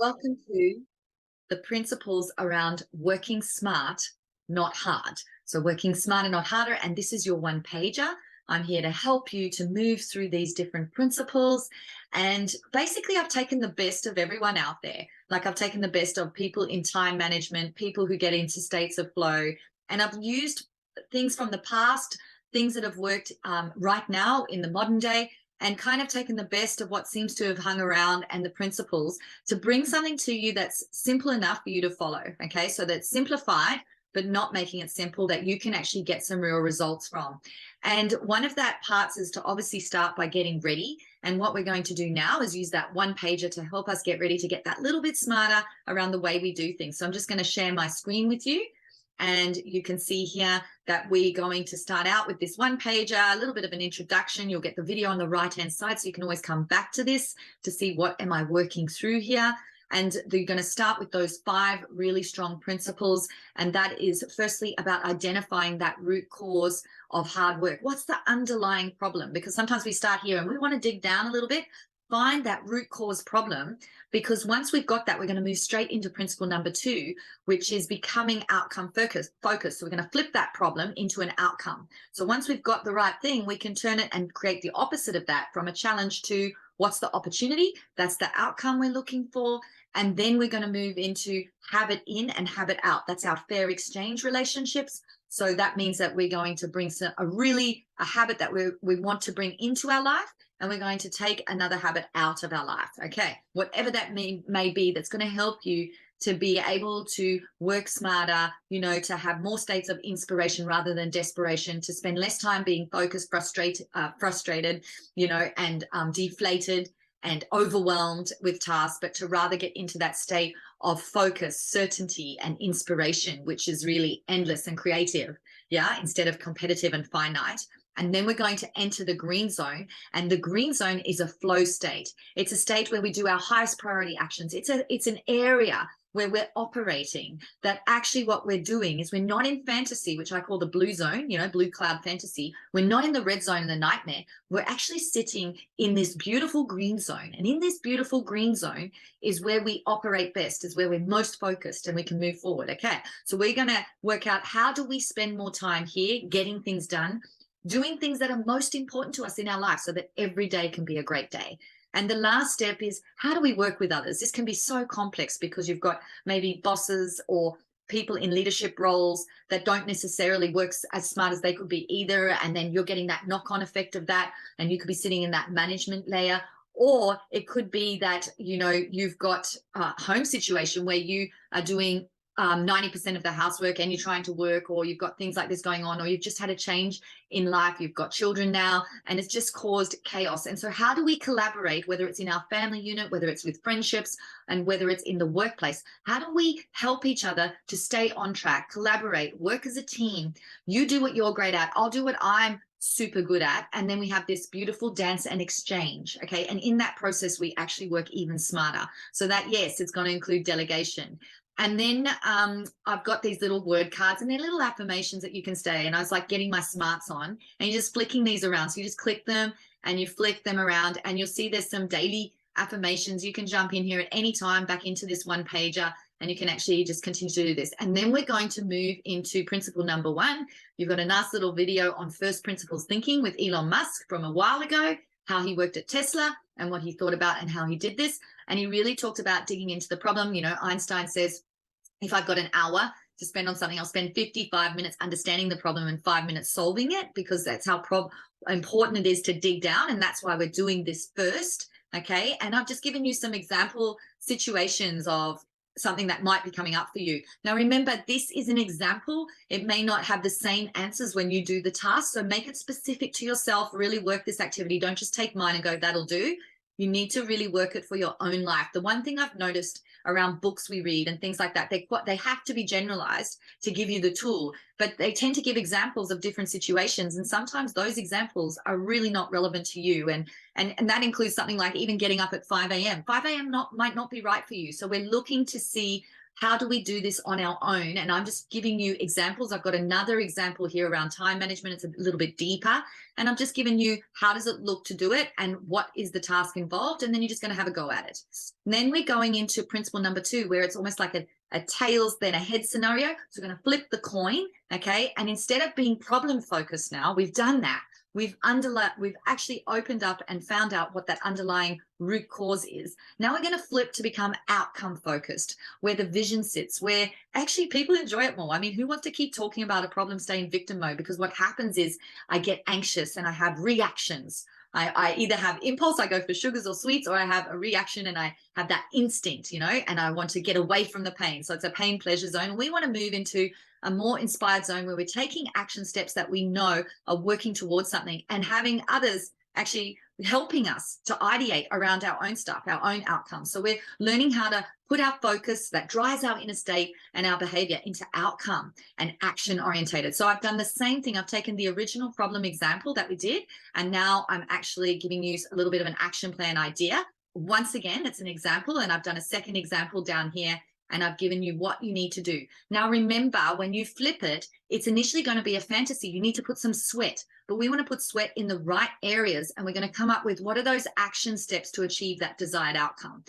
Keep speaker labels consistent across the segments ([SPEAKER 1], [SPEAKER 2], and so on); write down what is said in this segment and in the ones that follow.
[SPEAKER 1] Welcome to the principles around working smart, not hard. So, working smarter, not harder. And this is your one pager. I'm here to help you to move through these different principles. And basically, I've taken the best of everyone out there. Like, I've taken the best of people in time management, people who get into states of flow. And I've used things from the past, things that have worked right now in the modern day, and kind of taken the best of what seems to have hung around and the principles to bring something to you that's simple enough for you to follow. Okay. So that's simplified, but not making it simple that you can actually get some real results from. And one of that parts is to obviously start by getting ready. And what we're going to do now is use that one pager to help us get ready to get that little bit smarter around the way we do things. So I'm just going to share my screen with you. And you can see here that we're going to start out with this one pager, a little bit of an introduction. You'll get the video on the right-hand side, so you can always come back to this to see what am I working through here. And you're going to start with those 5 really strong principles. And that is firstly about identifying that root cause of hard work. What's the underlying problem? Because sometimes we start here and we want to dig down a little bit. Find that root cause problem, because once we've got that, we're going to move straight into principle number 2, which is becoming outcome focused. So we're going to flip that problem into an outcome. So once we've got the right thing, we can turn it and create the opposite of that, from a challenge to what's the opportunity? That's the outcome we're looking for. And then we're going to move into habit in and habit out. That's our fair exchange relationships. So that means that we're going to bring a habit that we want to bring into our life, and we're going to take another habit out of our life. Okay, whatever that may be, that's going to help you to be able to work smarter, to have more states of inspiration rather than desperation, to spend less time being focused, frustrated, and deflated and overwhelmed with tasks, but to rather get into that state of focus, certainty, and inspiration, which is really endless and creative, instead of competitive and finite. And then we're going to enter the green zone. And the green zone is a flow state. It's a state where we do our highest priority actions. It's an area where we're operating, that actually what we're doing is we're not in fantasy, which I call the blue zone, blue cloud fantasy. We're not in the red zone, the nightmare. We're actually sitting in this beautiful green zone. And in this beautiful green zone is where we operate best, is where we're most focused and we can move forward. Okay. So we're going to work out, how do we spend more time here getting things done, doing things that are most important to us in our life, so that every day can be a great day. And the last step is, how do we work with others? This can be so complex because you've got maybe bosses or people in leadership roles that don't necessarily work as smart as they could be either. And then you're getting that knock-on effect of that, and you could be sitting in that management layer. Or it could be that, you've got a home situation where you are doing 90% of the housework and you're trying to work, or you've got things like this going on, or you've just had a change in life, you've got children now, and it's just caused chaos. And so how do we collaborate, whether it's in our family unit, whether it's with friendships, and whether it's in the workplace? How do we help each other to stay on track, collaborate, work as a team? You do what you're great at, I'll do what I'm super good at, and then we have this beautiful dance and exchange. Okay. And in that process, we actually work even smarter. So that, yes, it's going to include delegation. And then I've got these little word cards, and they're little affirmations that you can stay. And I was like getting my smarts on, and you're just flicking these around. So you just click them and you flick them around, and you'll see there's some daily affirmations. You can jump in here at any time back into this one pager, and you can actually just continue to do this. And then we're going to move into principle number 1. You've got a nice little video on first principles thinking with Elon Musk from a while ago, how he worked at Tesla and what he thought about and how he did this. And he really talked about digging into the problem. Einstein says, if I've got an hour to spend on something, I'll spend 55 minutes understanding the problem and 5 minutes solving it, because that's how important it is to dig down. And that's why we're doing this first. Okay. And I've just given you some example situations of something that might be coming up for you. Now, remember, this is an example. It may not have the same answers when you do the task. So make it specific to yourself. Really work this activity. Don't just take mine and go, that'll do. You need to really work it for your own life. The one thing I've noticed around books we read and things like that, they have to be generalized to give you the tool, but they tend to give examples of different situations. And sometimes those examples are really not relevant to you. And that includes something like even getting up at 5 a.m. 5 a.m. might not be right for you. So we're looking to see How do we do this on our own? And I'm just giving you examples. I've got another example here around time management. It's a little bit deeper. And I'm just giving you how does it look to do it and what is the task involved. And then you're just going to have a go at it. And then we're going into principle number 2, where it's almost like a tails then a head scenario. So we're going to flip the coin. Okay. And instead of being problem focused now, we've done that. We've actually opened up and found out what that underlying root cause is. Now we're going to flip to become outcome focused, where the vision sits, where actually people enjoy it more. I mean, who wants to keep talking about a problem, stay in victim mode? Because what happens is I get anxious and I have reactions. I either have impulse, I go for sugars or sweets, or I have a reaction and I have that instinct, and I want to get away from the pain. So it's a pain pleasure zone. We want to move into a more inspired zone where we're taking action steps that we know are working towards something and having others actually helping us to ideate around our own stuff, our own outcomes. So we're learning how to put our focus that drives our inner state and our behavior into outcome and action orientated. So I've done the same thing. I've taken the original problem example that we did, and now I'm actually giving you a little bit of an action plan idea. Once again, it's an example, and I've done a second example down here, and I've given you what you need to do. Now, remember, when you flip it, it's initially going to be a fantasy. You need to put some sweat, but we want to put sweat in the right areas, and we're going to come up with what are those action steps to achieve that desired outcome.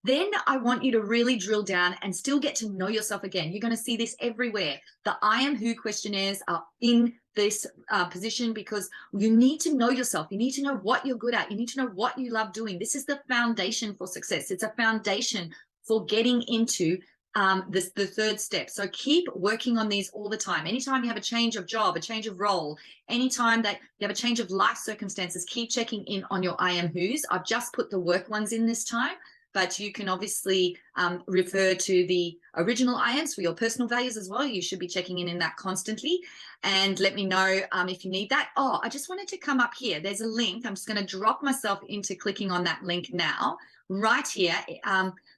[SPEAKER 1] Then I want you to really drill down and still get to know yourself again. You're going to see this everywhere. The I am who questionnaires are in this position because you need to know yourself. You need to know what you're good at. You need to know what you love doing. This is the foundation for success. It's a foundation for getting into the third step. So keep working on these all the time. Anytime you have a change of job, a change of role, anytime that you have a change of life circumstances, keep checking in on your I am who's. I've just put the work ones in this time, but you can obviously refer to the original I ams for your personal values as well. You should be checking in that constantly, and let me know if you need that. Oh, I just wanted to come up here. There's a link. I'm just going to drop myself into clicking on that link now. Right here,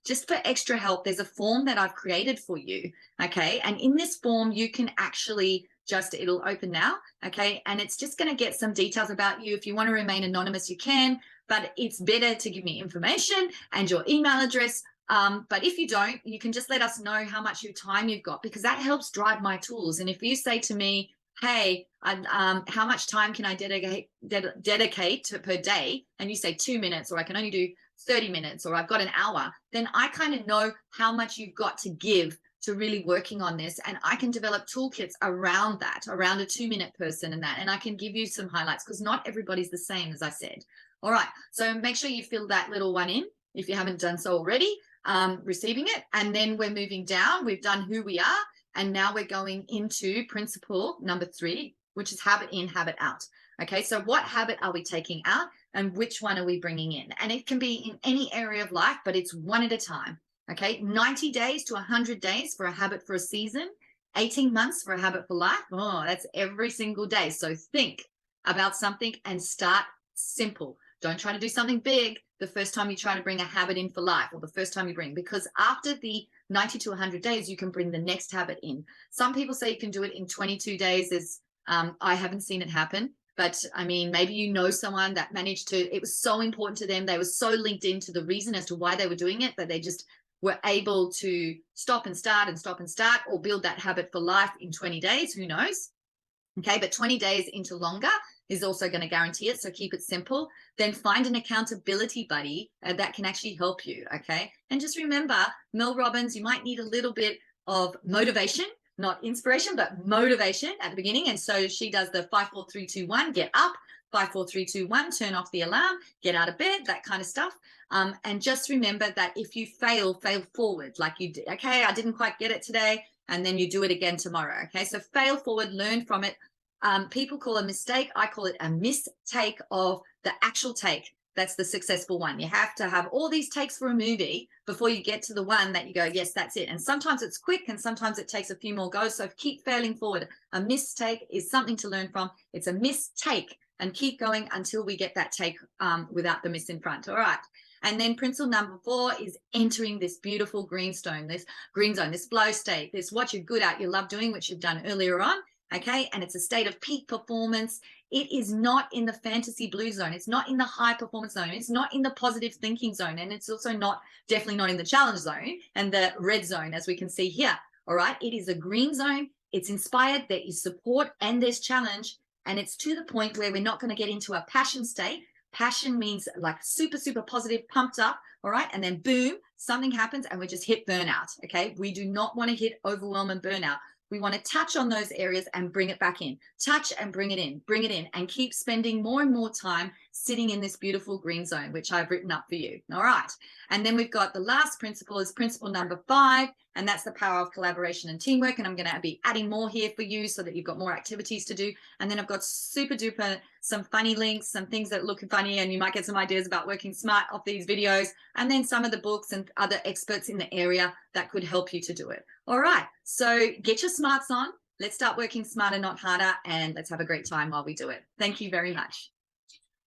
[SPEAKER 1] just for extra help, there's a form that I've created for you, okay? And in this form, you can actually it'll open now, okay? And it's just going to get some details about you. If you want to remain anonymous, you can, but it's better to give me information and your email address. But if you don't, you can just let us know how much time you've got, because that helps drive my tools. And if you say to me, hey, how much time can I dedicate to per day? And you say 2 minutes, or I can only do 30 minutes, or I've got an hour, then I kind of know how much you've got to give to really working on this. And I can develop toolkits around that, around a 2-minute person and that. And I can give you some highlights because not everybody's the same, as I said. All right. So make sure you fill that little one in if you haven't done so already, receiving it. And then we're moving down. We've done who we are. And now we're going into principle number 3, which is habit in, habit out. Okay, so what habit are we taking out and which one are we bringing in? And it can be in any area of life, but it's one at a time. Okay, 90 days to 100 days for a habit for a season, 18 months for a habit for life. Oh, that's every single day. So think about something and start simple. Don't try to do something big the first time you try to bring a habit in for life, or the first time you bring, because after the 90 to 100 days, you can bring the next habit in. Some people say you can do it in 22 days. I haven't seen it happen, but I mean, maybe you know someone that managed to, it was so important to them. They were so linked into the reason as to why they were doing it, that they just were able to stop and start and stop and start, or build that habit for life in 20 days. Who knows? Okay, but 20 days into longer is also going to guarantee it. So keep it simple. Then find an accountability buddy that can actually help you. Okay. And just remember, Mel Robbins, you might need a little bit of motivation, not inspiration, but motivation at the beginning. And so she does the 5, 4, 3, 2, 1, get up, 5, 4, 3, 2, 1, turn off the alarm, get out of bed, that kind of stuff. And just remember that if you fail forward, like you did. Okay, I didn't quite get it today. And then you do it again tomorrow. Okay, so fail forward, learn from it. People call a mistake, I call it a mistake of the actual take. That's the successful one. You have to have all these takes for a movie before you get to the one that you go, yes, that's it. And sometimes it's quick and sometimes it takes a few more goes. So keep failing forward. A mistake is something to learn from. It's a mistake, and keep going until we get that take without the miss in front. All right. And then principle number 4 is entering this beautiful green zone, this flow state, this what you're good at, you love doing, which you've done earlier on. Okay. And it's a state of peak performance. It is not in the fantasy blue zone. It's not in the high performance zone. It's not in the positive thinking zone. And it's also definitely not in the challenge zone and the red zone, as we can see here. All right. It is a green zone. It's inspired. There is support and there's challenge. And it's to the point where we're not going to get into a passion state. Passion means like super, super positive, pumped up. All right. And then boom, something happens and we just hit burnout. Okay. We do not want to hit overwhelm and burnout. We want to touch on those areas and bring it back in. Touch and bring it in, and keep spending more and more time sitting in this beautiful green zone, which I've written up for you. All right. And then we've got the last principle is principle number 5, and that's the power of collaboration and teamwork. And I'm going to be adding more here for you so that you've got more activities to do. And then I've got super duper some funny links, some things that look funny, and you might get some ideas about working smart off these videos, and then some of the books and other experts in the area that could help you to do it. All right, so get your smarts on. Let's start working smarter, not harder, and let's have a great time while we do it. Thank you very much.